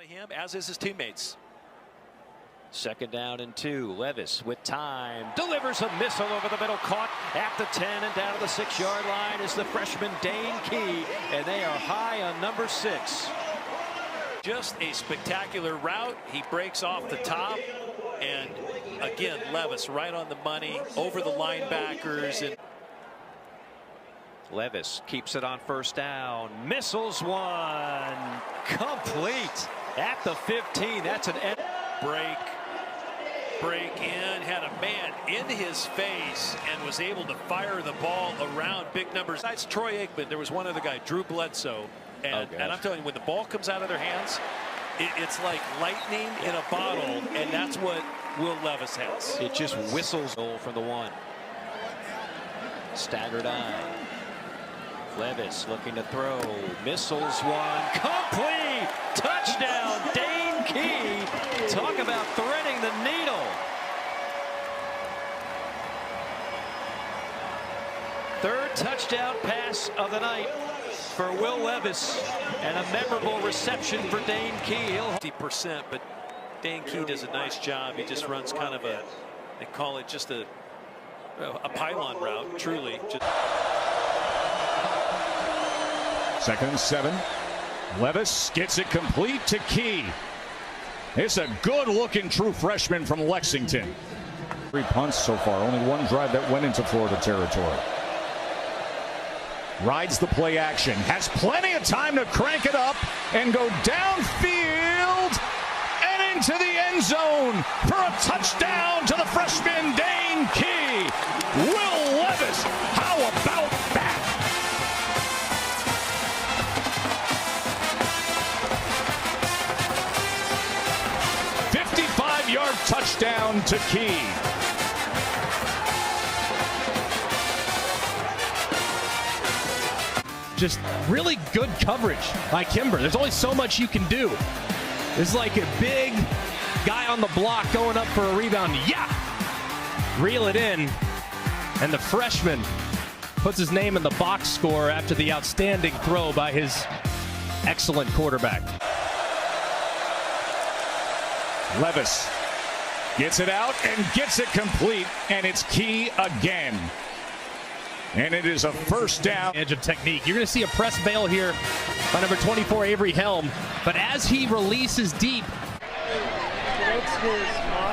of him, as is his teammates. Second down and 2. Levis with time delivers a missile over the middle, caught at the 10 and down to the 6-yard line is the freshman Dane Key, and they are high on number 6. Just a spectacular route. He breaks off the top, and again Levis right on the money over the linebackers. And Levis keeps it on first down, missiles one, complete at the 15. That's an end. Break in, had a man in his face and was able to fire the ball around big numbers. Besides Troy Aikman, there was one other guy, Drew Bledsoe, and I'm telling you, when the ball comes out of their hands, it's like lightning in a bottle, and that's what Will Levis has. It just whistles from the 1. Staggered eye. Levis looking to throw, missiles one, complete, touchdown, Dane Key. Talk about threading the needle. Third touchdown pass of the night for Will Levis, and a memorable reception for Dane Key. 50%, but Dane Key does a nice job. He just runs kind of a, they call it just a pylon route, truly. Second and 7. Levis gets it complete to Key. It's a good-looking true freshman from Lexington. 3 punts so far. Only one drive that went into Florida territory. Rides the play action. Has plenty of time to crank it up and go downfield and into the end zone for a touchdown to the freshman Dane Key. Will Levis, how about that? 55-yard touchdown to Key. Just really good coverage by Kimber. There's only so much you can do. This is like a big guy on the block going up for a rebound. Yeah! Reel it in. And the freshman puts his name in the box score after the outstanding throw by his excellent quarterback. Levis gets it out and gets it complete, and it's Key again. And it is a first down. Edge of technique. You're going to see a press bail here by number 24, Avery Helm. But as he releases deep.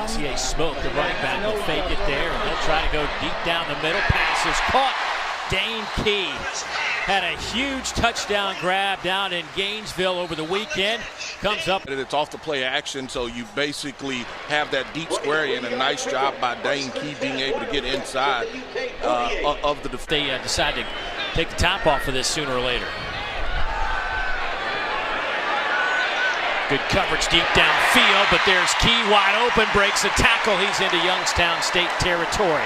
CA Smoke, the running back, will fake it there, and he'll try to go deep down the middle. Pass is caught. Dane Key had a huge touchdown grab down in Gainesville over the weekend. Comes up. It's off the play action, so you basically have that deep square in. A nice job by Dane Key being able to get inside of the defense. They decide to take the top off of this sooner or later. Good coverage deep downfield, but there's Key wide open, breaks a tackle. He's into Youngstown State territory.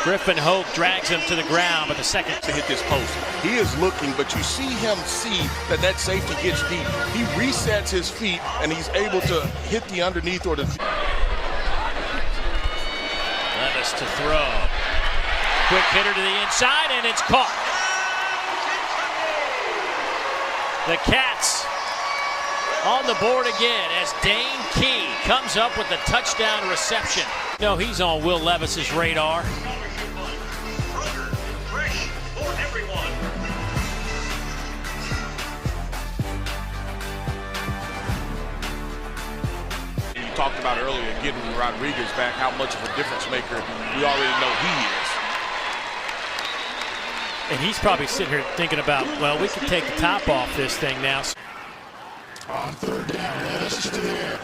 Griffin Hoke drags him to the ground, but the second to hit this post. He is looking, but you see him see that safety gets deep. He resets his feet, and he's able to hit the underneath or the... Levis to throw. Quick hitter to the inside, and it's caught. The Cats on the board again as Dane Key comes up with the touchdown reception. No, he's on Will Levis's radar. You talked about earlier getting Rodriguez back, how much of a difference maker we already know he is. And he's probably sitting here thinking about, well, we can take the top off this thing now. On third down, Levis to the air.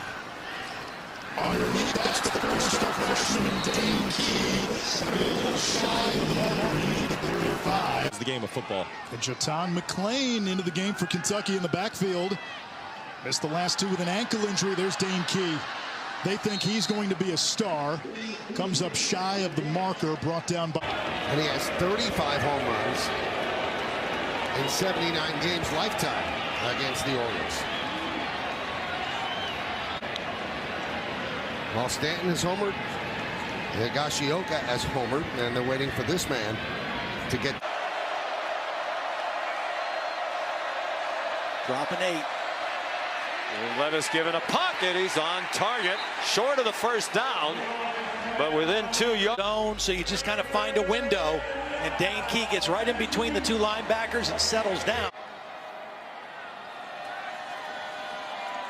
Underneath, that's the first freshman Dane Key. A little shy of the underneath 35. It's the game of football. And Jatan McClain into the game for Kentucky in the backfield. Missed the last 2 with an ankle injury. There's Dane Key. They think he's going to be a star. Comes up shy of the marker brought down by... And he has 35 home runs in 79 games lifetime against the Orioles. While Stanton is homered, Higashioka has homered, and they're waiting for this man to get... Dropping 8. Levis given a pocket. He's on target, short of the first down, but within 2 yards. So you just kind of find a window, and Dane Key gets right in between the two linebackers and settles down.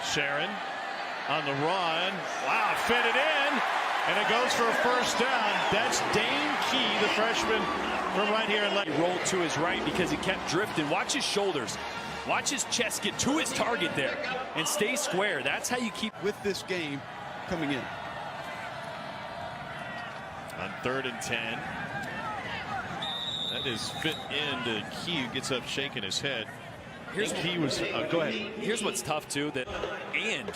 Sharon on the run. Wow, fit it in, and it goes for a first down. That's Dane Key, the freshman from right here. He rolled to his right because he kept drifting. Watch his shoulders. Watch his chest get to his target there and stay square. That's how you keep with this game coming in. On 3rd and 10. That is fit into Key, who gets up shaking his head. Here's Key was go ahead. Here's what's tough too, that and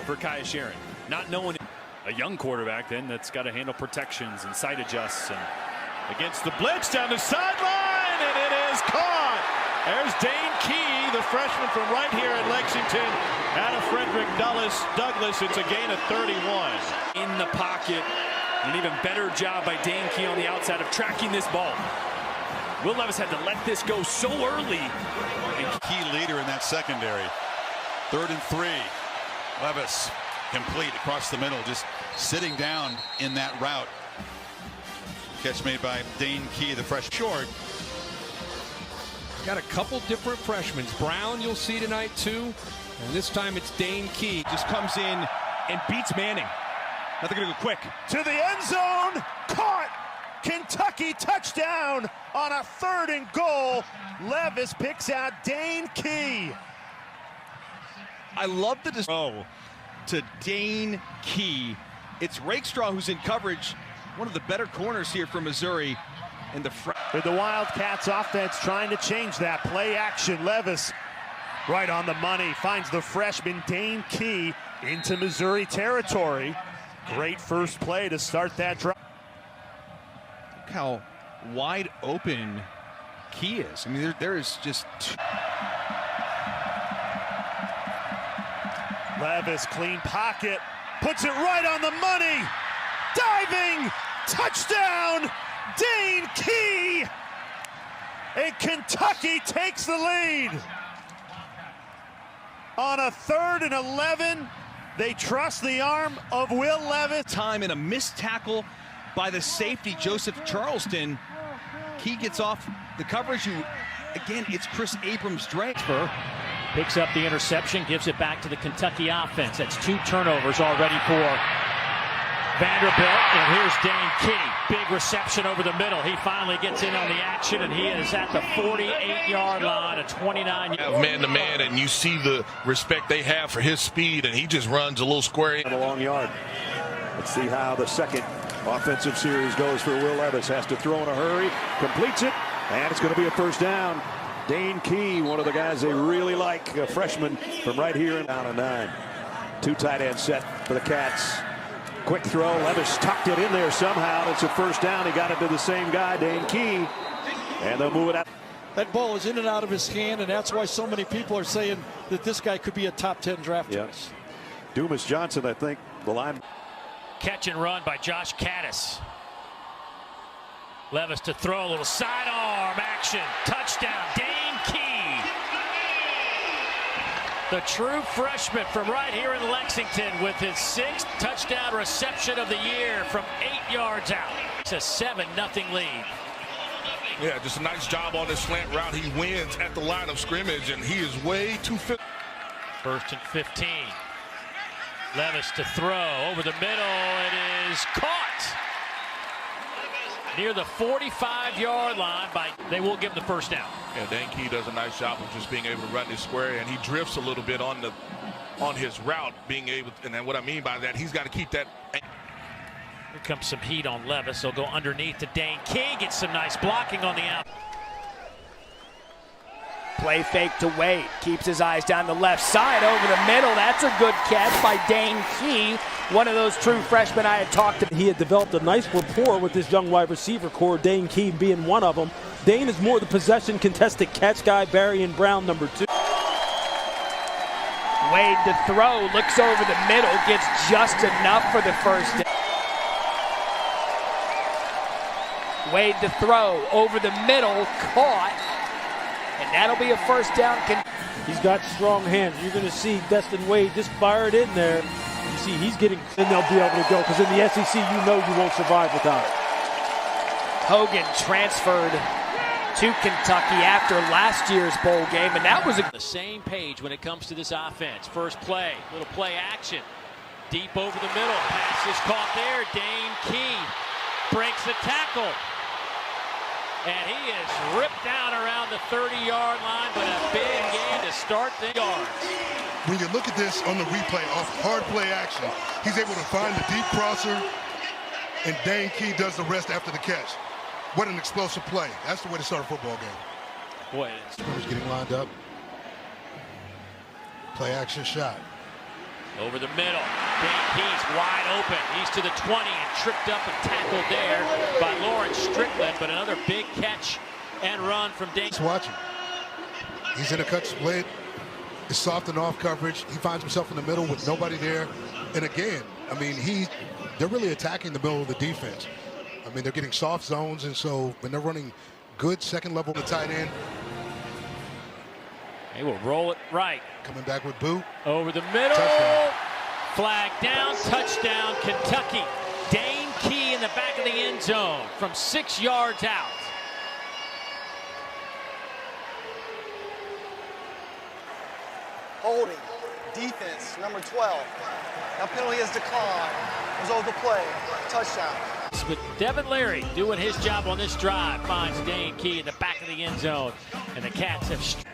for Kaya Sharon, not knowing a young quarterback then that's got to handle protections and sight adjusts and Against the blitz down the sideline, and it is caught. There's Dane Key, the freshman from right here at Lexington, out of Frederick Douglass. It's a gain of 31. In the pocket, an even better job by Dane Key on the outside of tracking this ball. Will Levis had to let this go so early. And key leader in that secondary. 3rd and 3. Levis complete across the middle, just sitting down in that route. Catch made by Dane Key, the fresh short. Got a couple different freshmen. Brown you'll see tonight too, and this time it's Dane Key. Just comes in and beats Manning. Now they're going to go quick. To the end zone. Caught. Kentucky touchdown on a 3rd and goal. Levis picks out Dane Key. I love the throw to Dane Key. It's Rakestraw who's in coverage. One of the better corners here for Missouri. And the Wildcats offense trying to change that. Play action. Levis right on the money. Finds the freshman Dane Key into Missouri territory. Great first play to start that drive. Look how wide open Key is. I mean, there is just Levis, clean pocket, puts it right on the money. Diving, touchdown, Dane Key. And Kentucky takes the lead. On a 3rd and 11, they trust the arm of Will Levis. Time and a missed tackle by the safety, Joseph Charleston. Key gets off the coverage. Again, it's Chris Abrams' transfer. Picks up the interception, gives it back to the Kentucky offense. That's 2 turnovers already for Vanderbilt. And here's Dane Key. Big reception over the middle. He finally gets in on the action, and he is at the 48-yard line, a 29-yard. Man-to-man, and you see the respect they have for his speed, and he just runs a little square. A long yard. Let's see how the second offensive series goes for Will Levis. Has to throw in a hurry, completes it, and it's going to be a first down. Dane Key, one of the guys they really like, a freshman from right here. Down to 9. 2 tight end set for the Cats. Quick throw. Levis tucked it in there somehow. It's a first down. He got it to the same guy, Dane Key, and they'll move it out. That ball is in and out of his hand, and that's why so many people are saying that this guy could be a top 10 draft choice. Dumas Johnson, I think, the line. Catch and run by Josh Caddis. Levis to throw, a little sidearm action. Touchdown, Dane Key. The true freshman from right here in Lexington with his 6th touchdown reception of the year from 8 yards out. It's a 7-0 lead. Yeah, just a nice job on this slant route. He wins at the line of scrimmage, and he is way too fit. 1st and 15. Levis to throw over the middle. It is caught near the 45-yard line. They will give him the first down. Yeah, Dane Key does a nice job of just being able to run this square, and he drifts a little bit on his route, being able to, and then what I mean by that, he's got to keep that. Here comes some heat on Levis. He'll go underneath to Dane Key. Gets some nice blocking on the out. Play fake to Wade. Keeps his eyes down the left side over the middle. That's a good catch by Dane Key. One of those true freshmen I had talked to. He had developed a nice rapport with this young wide receiver core, Dane Key being one of them. Dane is more the possession contested catch guy, Barry and Brown number 2. Wade to throw, looks over the middle, gets just enough for the first down. Wade to throw, over the middle, caught. And that'll be a first down. He's got strong hands. You're going to see Destin Wade just fire it in there. You see he's getting, and they'll be able to go because in the SEC, you know you won't survive without it. Hogan transferred to Kentucky after last year's bowl game, and that was the same page when it comes to this offense. First play, little play action. Deep over the middle, pass is caught there. Dane Key breaks a tackle. And he is ripped down around the 30-yard line, but a big game to start the yards. When you look at this on the replay off hard play action, he's able to find the deep crosser, and Dane Key does the rest after the catch. What an explosive play. That's the way to start a football game. Boy, it's getting lined up. Play action shot. Over the middle. Dane Key's wide open. He's to the 20 and tripped up and tackled there by Lawrence Strickland, but another big catch and run from Dane. He's watching. He's in a cut split. It's soft and off coverage. He finds himself in the middle with nobody there. And again, I mean, they're really attacking the middle of the defense. I mean, they're getting soft zones, and so when they're running good second level to tight end. They will roll it right. Coming back with boot. Over the middle. Touchdown. Flag down, touchdown, Kentucky. Dane Key in the back of the end zone from 6 yards out. Holding, defense, number 12. Now penalty is declined. Was over the play. Touchdown. But Devin Leary doing his job on this drive finds Dane Key in the back of the end zone. And the Cats have...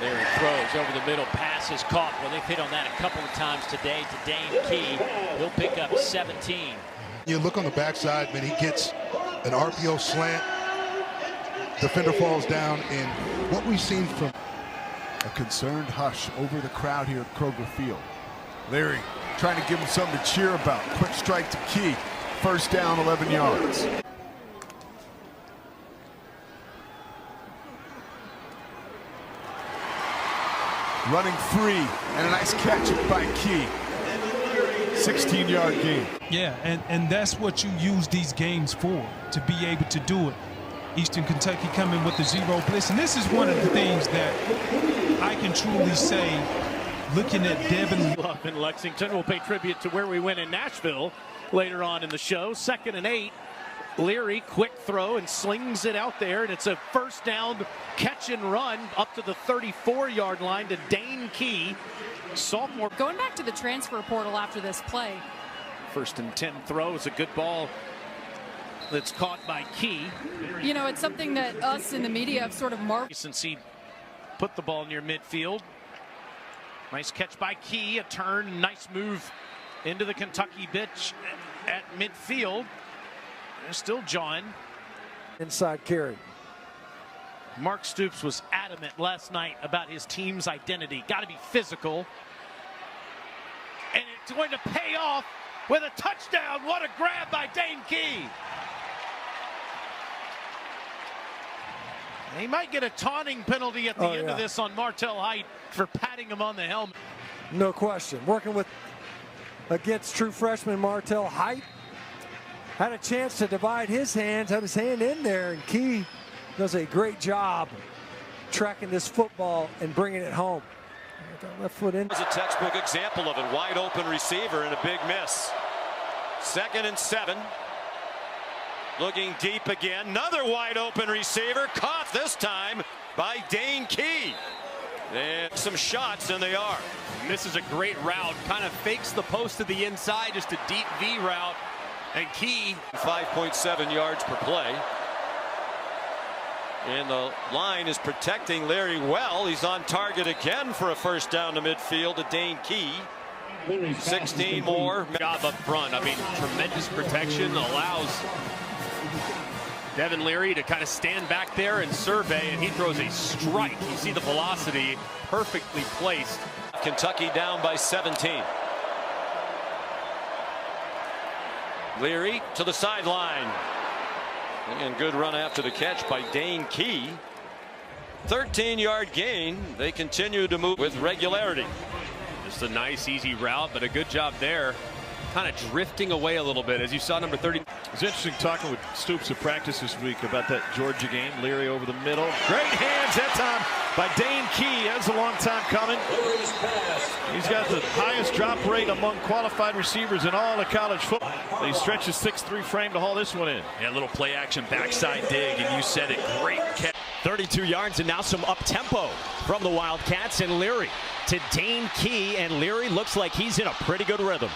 Leary throws over the middle, pass is caught. Well, they've hit on that a couple of times today to Dane Key. He'll pick up 17. You look on the backside, man, he gets an RPO slant. Defender falls down, and what we've seen from a concerned hush over the crowd here at Kroger Field. Leary trying to give him something to cheer about. Quick strike to Key. First down, 11 yards. Running free, and a nice catch by Key. 16-yard gain. Yeah, and that's what you use these games for, to be able to do it. Eastern Kentucky coming with the zero blitz, and this is one of the things that I can truly say, looking at Devin up in Lexington. We'll pay tribute to where we went in Nashville later on in the show. 2nd and 8. Leary, quick throw and slings it out there, and it's a first down catch and run up to the 34-yard line to Dane Key. Sophomore. Going back to the transfer portal after this play. 1st and 10 throw is a good ball that's caught by Key. You know, it's something that us in the media have sort of marked. Since he put the ball near midfield. Nice catch by Key, a turn, nice move into the Kentucky bitch at midfield. They're still John. Inside carry. Mark Stoops was adamant last night about his team's identity. Got to be physical. And it's going to pay off with a touchdown. What a grab by Dane Key. He might get a taunting penalty at the end of this on Martell Height for patting him on the helmet. No question. Working against true freshman Martell Height. Had a chance to divide his hands, had his hand in there, and Key does a great job tracking this football and bringing it home. Left foot in. There's a textbook example of it. Wide open receiver and a big miss. 2nd and 7. Looking deep again. Another wide open receiver. Caught this time by Dane Key. And some shots, and they are. And this is a great route. Kind of fakes the post to the inside. Just a deep V route. And Key. 5.7 yards per play. And the line is protecting Leary well. He's on target again for a first down to midfield to Dane Key. 16 more. Job up front. I mean, tremendous protection allows Devin Leary to kind of stand back there and survey, and he throws a strike. You see the velocity perfectly placed. Kentucky down by 17. Leary to the sideline. And good run after the catch by Dane Key. 13-yard gain. They continue to move with regularity. Just a nice, easy route, but a good job there. Kind of drifting away a little bit, as you saw number 30. It's interesting talking with Stoops at practice this week about that Georgia game. Leary over the middle. Great hands that time by Dane Key. That's a long time coming. He's got the highest drop rate among qualified receivers in all of college football. He stretches 6'3" frame to haul this one in. Yeah, little play action backside dig, and you said it. Great catch. 32 yards and now some up tempo from the Wildcats, and Leary to Dane Key, and Leary looks like he's in a pretty good rhythm.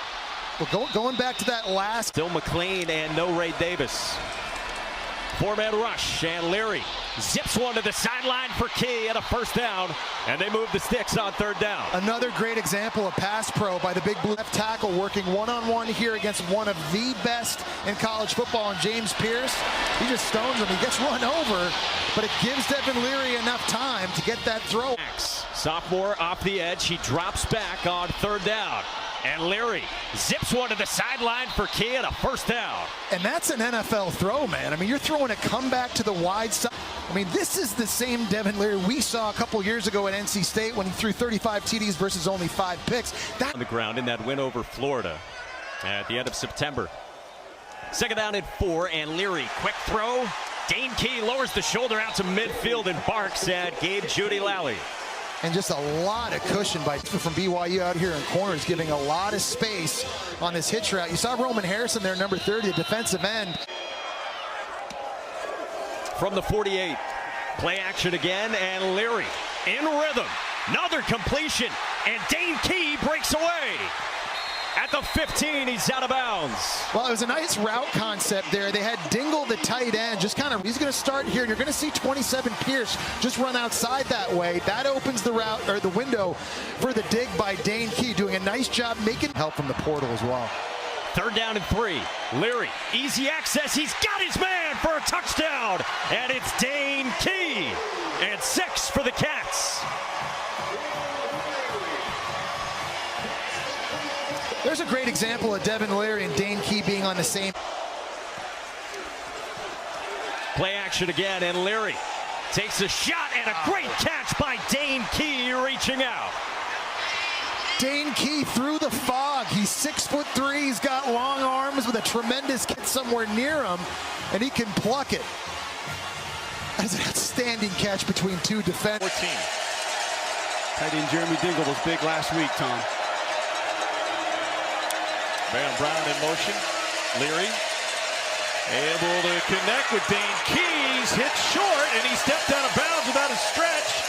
Well, going back to that last. Still McLean and no Ray Davis. Four-man rush, and Leary zips one to the sideline for Key at a first down, and they move the sticks on third down. Another great example of pass pro by the big blue left tackle, working one-on-one here against one of the best in college football, and James Pierce. He just stones him. He gets run over, but it gives Devin Leary enough time to get that throw. Sophomore off the edge. He drops back on third down. And Leary zips one to the sideline for Key at a first down. And that's an NFL throw, man. I mean, you're throwing a comeback to the wide side. I mean, this is the same Devin Leary we saw a couple years ago at NC State when he threw 35 TDs versus only 5 picks. On the ground in that win over Florida at the end of September. Second down and 4, and Leary, quick throw. Dane Key lowers the shoulder out to midfield and barks at Gabe Judy Lally. And just a lot of cushion by from BYU out here in corners, giving a lot of space on this hitch route. You saw Roman Harrison there, number 30, the defensive end. From the 48, play action again, and Leary in rhythm. Another completion, and Dane Key breaks away. At the 15, he's out of bounds. Well, it was a nice route concept there. They had Dingle, the tight end, just kind of, he's going to start here, and you're going to see 27 Pierce just run outside that way. That opens the route, or the window for the dig by Dane Key, doing a nice job making help from the portal as well. Third down and 3. Leary, easy access. He's got his man for a touchdown, and it's Dane Key. And 6 for the Cats. There's a great example of Devin Leary and Dane Key being on the same. Play action again, and Leary takes a shot, and a great catch by Dane Key reaching out. Dane Key through the fog. He's 6'3". He's got long arms with a tremendous kick somewhere near him, and he can pluck it. That's an outstanding catch between two defenders. 14. Tight end Jeremy Dingle was big last week, Tom. Baron Brown in motion. Leary able to connect with Dane Key. He's hit short, and he stepped out of bounds without a stretch.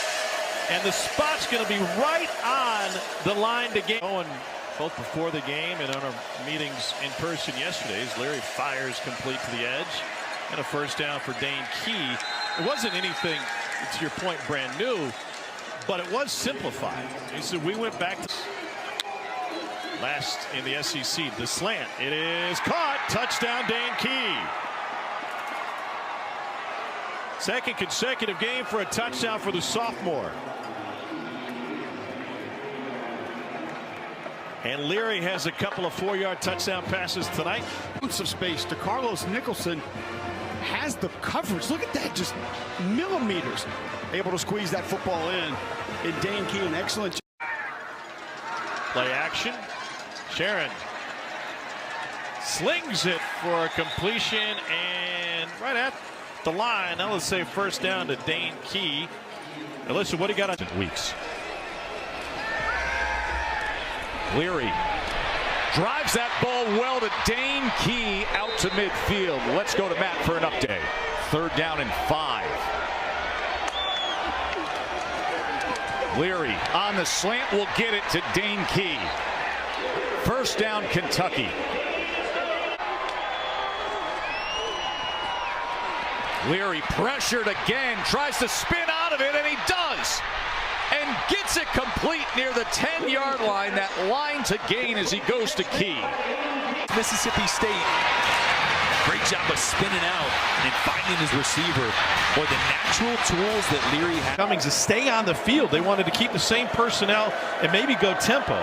And the spot's going to be right on the line to gain. Both before the game and on our meetings in person yesterday, Leary fires complete to the edge. And a first down for Dane Key. It wasn't anything, to your point, brand new, but it was simplified. He said we went back to last in the SEC. The slant. It is caught. Touchdown, Dane Key. Second consecutive game for a touchdown for the sophomore. And Leary has a couple of 4-yard touchdown passes tonight. Boots of space to Carlos Nicholson. Has the coverage. Look at that, just millimeters. Able to squeeze that football in. And Dane Key, an excellent play action. Sharon slings it for a completion, and right at the line. Now let's say first down to Dane Key. Now listen, what he got on weeks. Leary drives that ball well to Dane Key out to midfield. Let's go to Matt for an update. Third down and 5. Leary on the slant will get it to Dane Key. First down, Kentucky. Leary pressured again, tries to spin out of it, and he does. And gets it complete near the 10-yard line. That line to gain as he goes to Key. Mississippi State. Great job of spinning out and finding his receiver. Boy, the natural tools that Leary had. Cummings to stay on the field. They wanted to keep the same personnel and maybe go tempo.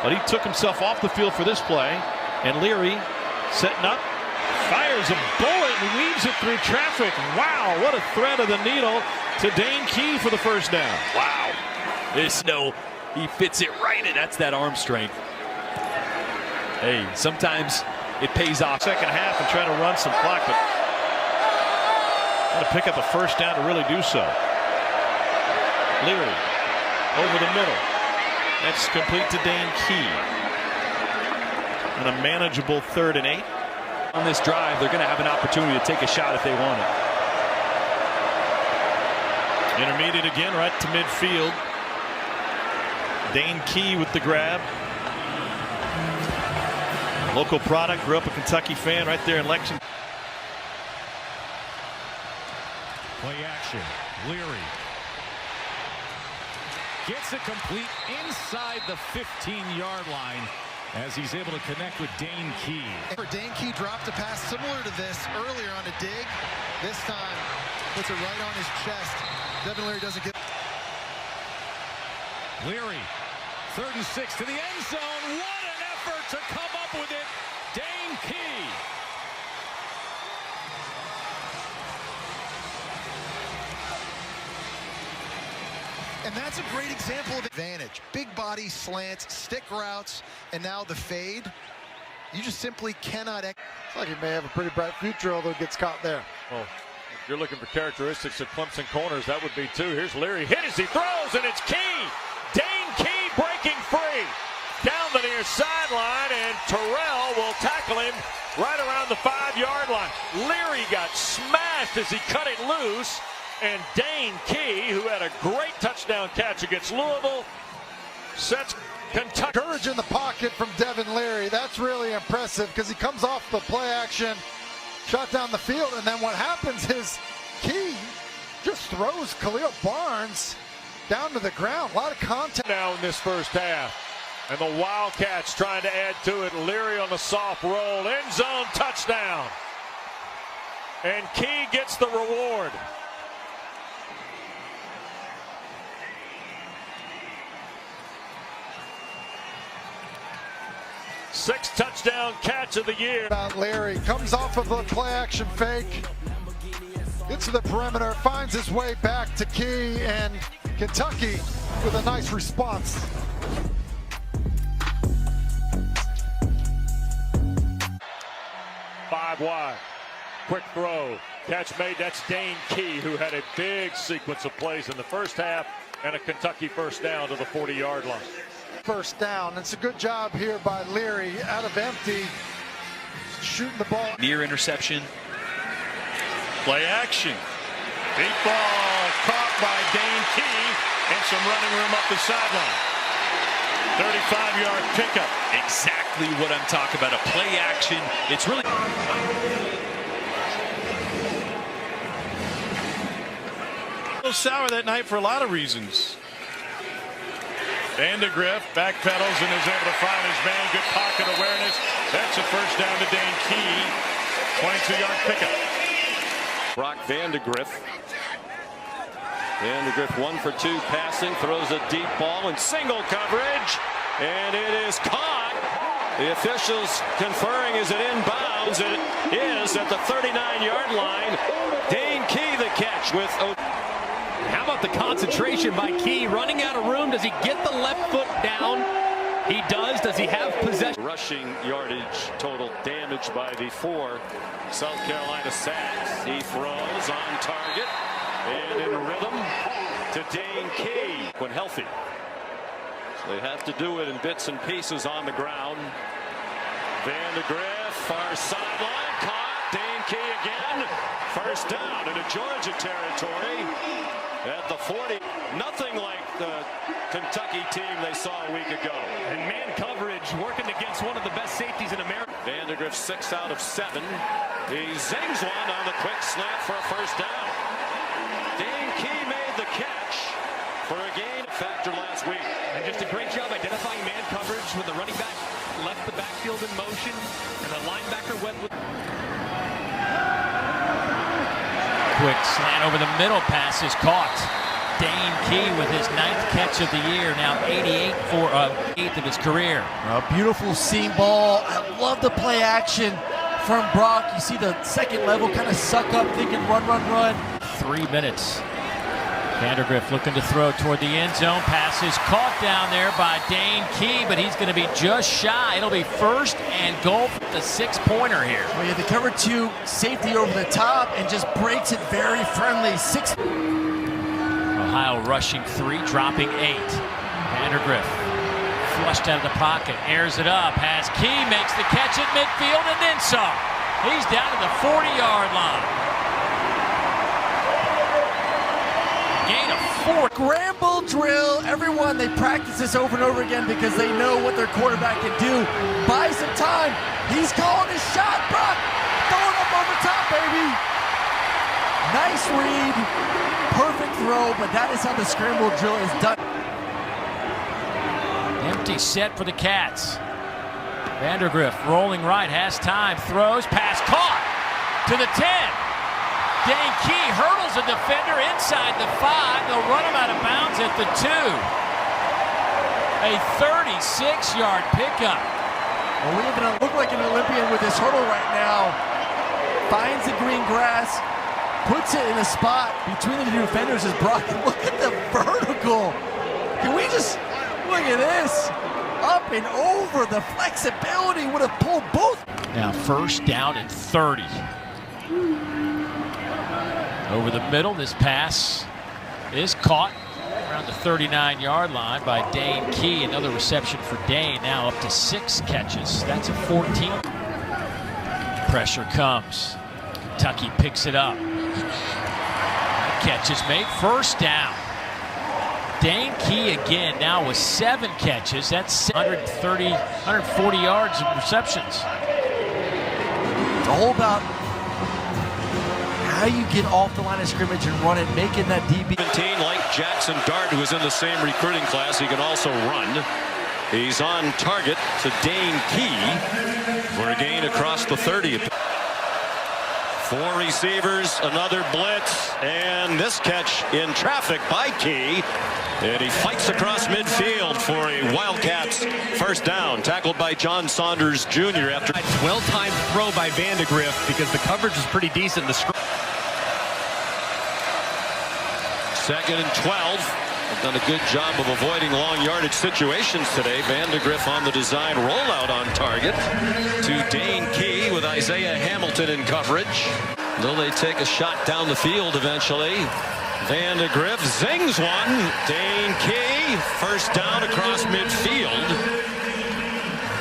But he took himself off the field for this play. And Leary setting up, fires a bullet and weaves it through traffic. Wow, what a thread of the needle to Dane Key for the first down. Wow. He fits it right in. That's that arm strength. Hey, sometimes it pays off. Second half and try to run some clock, but got to pick up a first down to really do so. Leary over the middle. That's complete to Dane Key. And a manageable 3rd and 8. On this drive, they're going to have an opportunity to take a shot if they want it. Intermediate again, right to midfield. Dane Key with the grab. Local product, grew up a Kentucky fan right there in Lexington. Play action. Leary gets it complete inside the 15-yard line as he's able to connect with Dane Key. Dane Key dropped a pass similar to this earlier on a dig. This time puts it right on his chest. Devin Leary doesn't get. Leary, 3rd and 6 to the end zone. What an effort to come up with it. Dane Key. And that's a great example of advantage. Big body slants, stick routes, and now the fade. You just simply cannot. It's like he may have a pretty bright future, although it gets caught there. Well, if you're looking for characteristics of Clemson corners, that would be too. Here's Leary. Hit as he throws, and it's Key. Dane Key breaking free. Down the near sideline, and Terrell will tackle him right around the 5-yard line. Leary got smashed as he cut it loose. And Dane Key, who had a great touchdown catch against Louisville, sets Kentucky. Courage in the pocket from Devin Leary. That's really impressive because he comes off the play action, shot down the field, and then what happens is Key just throws Khalil Barnes down to the ground. A lot of contact. Now in this first half. And the Wildcats trying to add to it. Leary on the soft roll. End zone touchdown. And Key gets the reward. Sixth touchdown catch of the year. Leary comes off of the play action fake. Gets to the perimeter, finds his way back to Key, and Kentucky with a nice response. Five wide. Quick throw. Catch made. That's Dane Key, who had a big sequence of plays in the first half and a Kentucky first down to the 40-yard line. First down. It's a good job here by Leary out of empty. Shooting the ball. Near interception. Play action. Deep ball caught by Dane Key and some running room up the sideline. 35-yard pickup. Exactly what I'm talking about. A play action. It's really. A little sour that night for a lot of reasons. Vandegrift backpedals and is able to find his man. Good pocket awareness. That's a first down to Dane Key. 22-yard pickup. Brock Vandegrift. Vandegrift 1 for 2 passing. Throws a deep ball in single coverage. And it is caught. The officials conferring is it inbounds. It is at the 39-yard line. Dane Key the catch with. How about the concentration by Key? Running out of room. Does he get the left foot down? He does. Does he have possession? Rushing yardage total damaged by the 4 South Carolina sacks. He throws on target and in rhythm to Dane Key when healthy. So they have to do it in bits and pieces on the ground. Vandegrift, far sideline, caught. Dane Key again. First down into Georgia territory. At the 40, nothing like the Kentucky team they saw a week ago. And man coverage working against one of the best safeties in America. Vandegrift 6 out of 7. He zings one on the quick slant for a first down. Dane Key made the catch for a gain factor last week. And just a great job identifying man coverage when the running back left the backfield in motion and the linebacker went with. Quick slant over the middle, pass is caught. Dane Key with his 9th catch of the year, now 88 for 8th of his career. A beautiful seam ball. I love the play action from Brock. You see the second level kind of suck up, thinking run, run, run. 3 minutes. Vandergrift looking to throw toward the end zone. Pass is caught down there by Dane Key, but he's going to be just shy. It'll be 1st and goal for the 6-pointer here. Well, yeah, the cover 2 safety over the top and just breaks it very friendly. Ohio rushing 3, dropping 8. Vandergrift flushed out of the pocket, airs it up, has Key, makes the catch at midfield, and then some. He's down to the 40-yard line. Gain of 4. Scramble drill. Everyone, they practice this over and over again because they know what their quarterback can do. Buy some time. He's calling his shot. Brock throwing up over top, baby. Nice read. Perfect throw, but that is how the scramble drill is done. Empty set for the Cats. Vandergrift rolling right, has time, throws, pass caught to the 10. Dane Key hurdles a defender inside the 5. They'll run him out of bounds at the 2. A 36-yard pickup. Well, we even look like an Olympian with this hurdle right now. Finds the green grass, puts it in a spot between the two defenders as Brock. Look at the vertical. Can we just look at this? Up and over. The flexibility would have pulled both. Now 1st down and 30. Over the middle, this pass is caught around the 39-yard line by Dane Key. Another reception for Dane, now up to 6 catches. That's a 14. Pressure comes. Kentucky picks it up. Catch is made, 1st down. Dane Key again, now with 7 catches. That's 140 yards of receptions. It's all about how you get off the line of scrimmage and run it, making that DB. 17, like Jackson Dart, who is in the same recruiting class, he can also run. He's on target to Dane Key for a gain across the 30. 4 receivers, another blitz, and this catch in traffic by Key. And he fights across midfield for a Wildcats 1st down, tackled by John Saunders Jr. after a well-timed throw by Vandergrift because the coverage is pretty decent. 2nd and 12. They've done a good job of avoiding long yardage situations today. Vandergrift on the design rollout on target to Dane Key with Isaiah Hamilton in coverage. Will they take a shot down the field eventually? Vandergrift zings one. Dane Key, 1st down across midfield.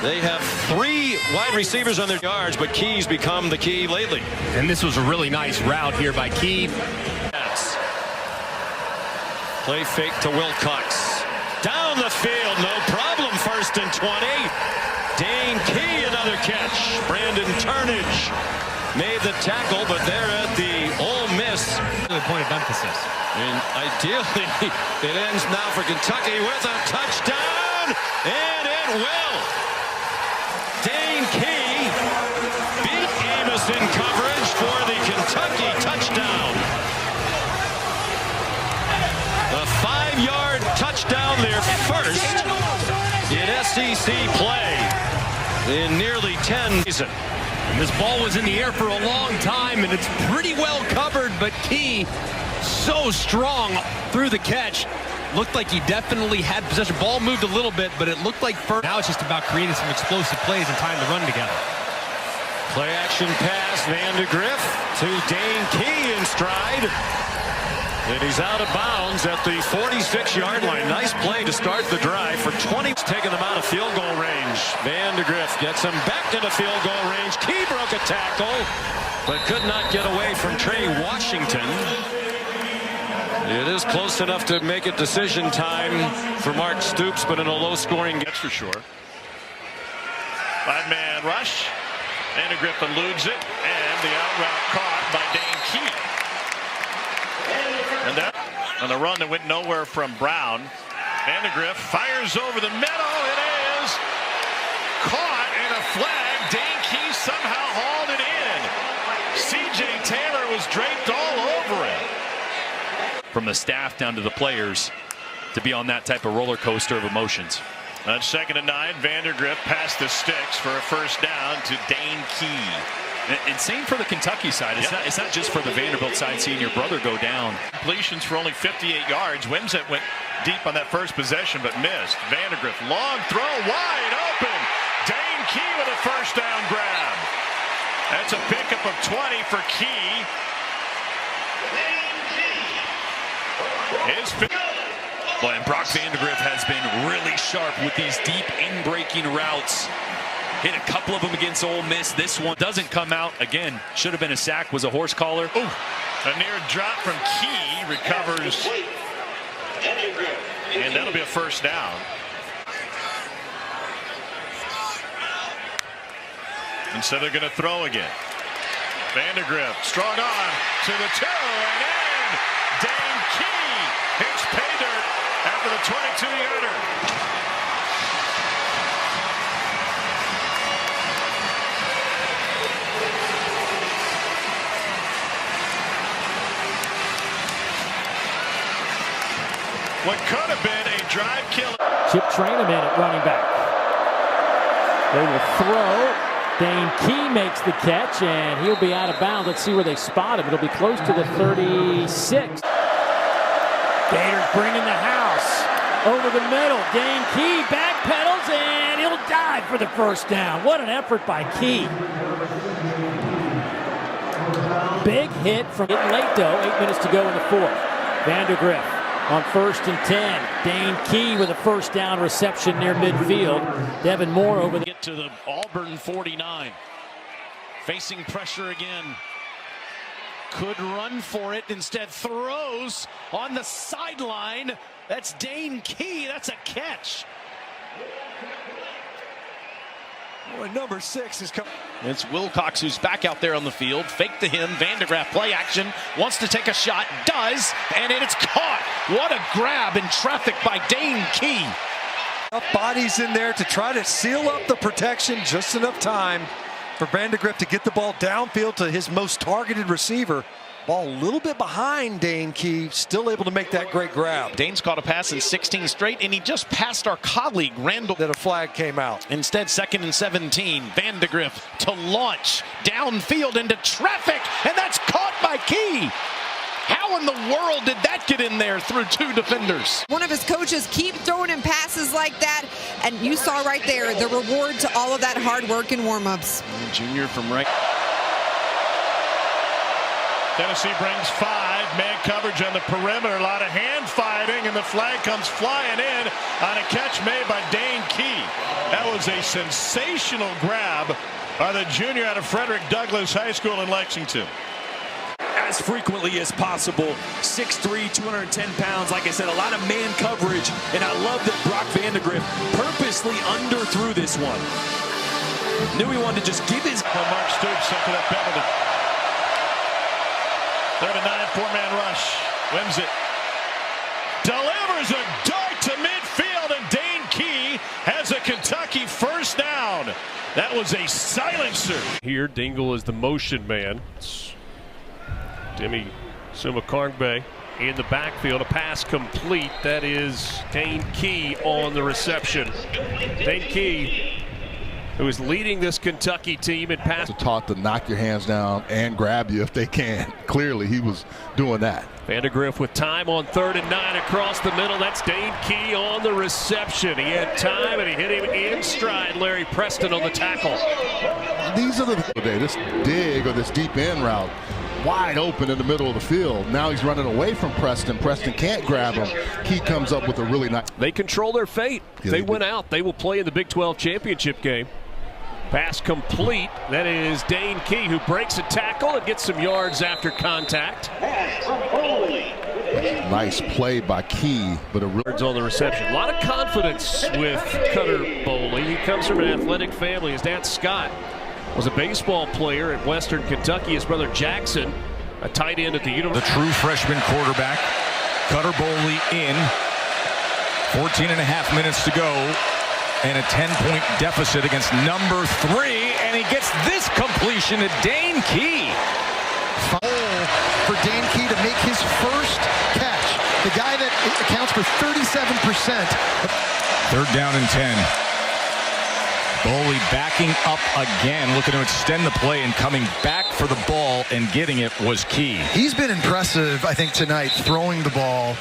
They have 3 wide receivers on their yards, but Key's become the key lately. And this was a really nice route here by Key. Play fake to Wilcox. Down the field, no problem. 1st and 20. Dane Key, another catch. Brandon Turnage made the tackle, but they're at the Ole Miss. The point of emphasis. And ideally, it ends now for Kentucky with a touchdown, and it will. Dane Key beat Amos in coverage for the Kentucky touchdown. A 5-yard touchdown, their 1st in SEC play in nearly 10 seasons. And this ball was in the air for a long time, and it's pretty well covered, but Key so strong through the catch. Looked like he definitely had possession. Ball moved a little bit, but it looked like first. Now it's just about creating some explosive plays and time to run together. Play action pass, Vandergrift to Dane Key in stride. And he's out of bounds at the 46-yard line. Nice play to start the drive for 20. Taking them out of field goal range. Vandergrift gets him back into field goal range. Key broke a tackle, but could not get away from Trey Washington. It is close enough to make it decision time for Mark Stoops, but in a low-scoring game for sure. 5-man rush. Vandergrift eludes it, and the out route caught by Dane Key. And that on the run that went nowhere from Brown. Vandergrift fires over the middle. It is caught, and a flag. Dane Key somehow hauled it in. C.J. Taylor was draped all over it. From the staff down to the players to be on that type of roller coaster of emotions. On 2nd and 9, Vandergrift past the sticks for a 1st down to Dane Key. And same for the Kentucky side. It's not just for the Vanderbilt side seeing your brother go down. Completions for only 58 yards. Wimsatt went deep on that first possession but missed. Vandegrift, long throw, wide open. Dane Key with a first down grab. That's a pickup of 20 for Key. Well, and Brock Vandegrift has been really sharp with these deep in-breaking routes. Hit a couple of them against Ole Miss. This one doesn't come out. Again, should have been a sack, was a horse collar. Ooh, a near drop from Key, recovers. And that'll be a first down. And so they're going to throw again. Vandegrift, strong on to the 2 and in. Dane Key hits pay dirt after the 22-yarder. What could have been a drive kill. Chip Trainum in at running back. They will throw. Dane Key makes the catch, and he'll be out of bounds. Let's see where they spot him. It'll be close to the 36. Gators bringing the house over the middle. Dane Key backpedals, and he'll dive for the first down. What an effort by Key. Big hit from it late, though. 8 minutes to go in the fourth. Vandegrift on 1st and 10. Dane Key with a first down reception near midfield. Devin Moore over the... Get to the Auburn 49. Facing pressure again. Could run for it. Instead throws on the sideline. That's Dane Key. That's a catch. Boy, number 6 is coming. It's Wilcox who's back out there on the field. Fake to him. Vandegrift play action. Wants to take a shot. Does. And it's caught. What a grab in traffic by Dane Key. Bodies in there to try to seal up the protection. Just enough time for Vandegrift to get the ball downfield to his most targeted receiver. Ball a little bit behind Dane Key, still able to make that great grab. Dane's caught a pass in 16 straight, and he just passed our colleague, Randall. That a flag came out. Instead, 2nd and 17. Vandegrift to launch downfield into traffic, and that's caught by Key. How in the world did that get in there through 2 defenders? One of his coaches keep throwing him passes like that, and you saw right there the reward to all of that hard work and warm-ups. Junior from right. Tennessee brings 5. Man coverage on the perimeter. A lot of hand fighting, and the flag comes flying in on a catch made by Dane Key. That was a sensational grab by the junior out of Frederick Douglass High School in Lexington. As frequently as possible. 6'3", 210 pounds. Like I said, a lot of man coverage, and I love that Brock Vandegrift purposely underthrew this one. Knew he wanted to just give his... Mark Stoops up to that penalty. 3rd and 9, 4-man rush. Wimsatt delivers a dart to midfield, and Dane Key has a Kentucky first down. That was a silencer. Here, Dingle is the motion man. Demi Sumakarngbe in the backfield. A pass complete. That is Dane Key on the reception. Dane Key, who is leading this Kentucky team in pass. Taught to knock your hands down and grab you if they can. Clearly, he was doing that. Vandegrift with time on 3rd and 9 across the middle. That's Dane Key on the reception. He had time, and he hit him in stride. Larry Preston on the tackle. These are this dig or this deep end route. Wide open in the middle of the field. Now he's running away from Preston. Preston can't grab him. Key comes up with a really nice... They control their fate. Yeah, they win out. They will play in the Big 12 championship game. Pass complete. That is Dane Key, who breaks a tackle and gets some yards after contact. Nice play by Key, but a yards on the reception. A lot of confidence with Cutter Bowley. He comes from an athletic family. His dad, Scott, was a baseball player at Western Kentucky. His brother Jackson, a tight end at the University. The true freshman quarterback, Cutter Bowley in. 14 and a half minutes to go. And a 10-point deficit against number 3. And he gets this completion to Dane Key. For Dane Key to make his first catch. The guy that accounts for 37%. 3rd down and 10. Boley backing up again, looking to extend the play, and coming back for the ball and getting it was key. He's been impressive, I think, tonight, throwing the ball